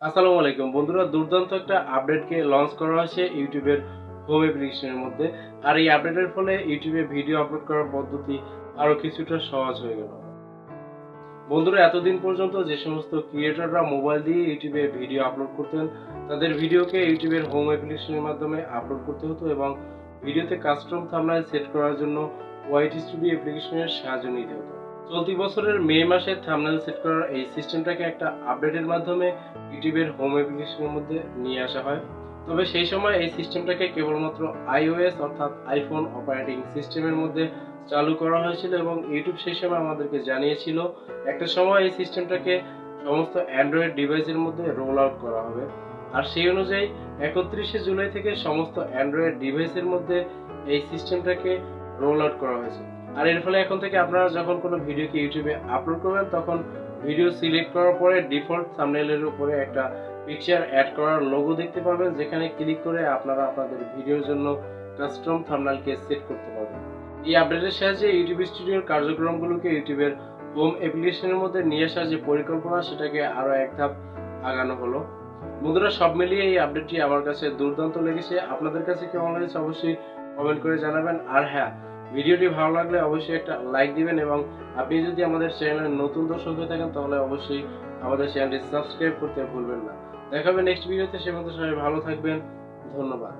আসসালামু আলাইকুম বন্ধুরা, দুর্দান্ত একটা আপডেটকে লঞ্চ করা হয়েছে ইউটিউবের হোম অ্যাপ্লিকেশনের মধ্যে। আর এই আপডেটের ফলে ইউটিউবে ভিডিও আপলোড করার পদ্ধতি আরো কিছুটা সহজ হয়ে গেল। বন্ধুরা, এতদিন পর্যন্ত যে সমস্ত ক্রিয়েটররা মোবাইল দিয়ে ইউটিউবে ভিডিও আপলোড করতেন, তাদের ভিডিওকে ইউটিউবের হোম অ্যাপ্লিকেশনের মাধ্যমে আপলোড করতে হতো এবং ভিডিওতে কাস্টম থাম্বনেল সেট করার জন্য ওয়াইটি স্টুডিও অ্যাপ্লিকেশনের সাহায্য নিতে হতো। চলতি বছরের মে মাসে থাম্বনেল সেট করার এই সিস্টেমটাকে একটা আপডেটের মাধ্যমে ইউটিউবের হোম অ্যাপ্লিকেশনের মধ্যে নিয়ে আসা হয়। তবে সেই সময় এই সিস্টেমটাকে কেবলমাত্র আইওএস অর্থাৎ আইফোন অপারেটিং সিস্টেমের মধ্যে চালু করা হয়েছিল এবং ইউটিউব সেই সময় আমাদেরকে জানিয়েছিল একটা সময় এই সিস্টেমটাকে সমস্ত অ্যান্ড্রয়েড ডিভাইসের মধ্যে রোল আউট করা হবে। আর সেই অনুযায়ী 31শে জুলাই থেকে সমস্ত অ্যান্ড্রয়েড ডিভাইসের মধ্যে এই সিস্টেমটাকে রোল আউট করা হয়েছে। আর এর ফলে এখন থেকে আপনারা যখন কোনো ভিডিওকে ইউটিউবে আপলোড করবেন, তখন ভিডিও সিলেক্ট করার পরে ডিফল্ট থাম্বনেইলের উপরে একটা পিকচার অ্যাড করার লোগো দেখতে পাবেন, যেখানে ক্লিক করে আপনারা আপনাদের ভিডিওর জন্য কাস্টম থাম্বনেইলকে সেট করতে পারবেন। এই আপডেটের সাহায্যে ইউটিউব স্টুডিওর কার্যক্রমগুলোকে ইউটিউবের হোম অ্যাপ্লিকেশনের মধ্যে নিয়ে আসার যে পরিকল্পনা, সেটাকে আরো এক ধাপ আগানো হলো। বন্ধুরা, সব মিলিয়ে এই আপডেটটি আমার কাছে দুর্দান্ত লেগেছে। আপনাদের কাছে কেমন লেগেছে অবশ্যই কমেন্ট করে জানাবেন। আর হ্যাঁ, ভিডিওটি ভালো লাগলে অবশ্যই একটা লাইক দিবেন এবং আপনি যদি আমাদের চ্যানেলের নতুন দর্শক হয়ে থাকেন, তাহলে অবশ্যই আমাদের চ্যানেলটি সাবস্ক্রাইব করতে ভুলবেন না। দেখা হবে নেক্সট ভিডিওতে। সে মতো সবাই ভালো থাকবেন। ধন্যবাদ।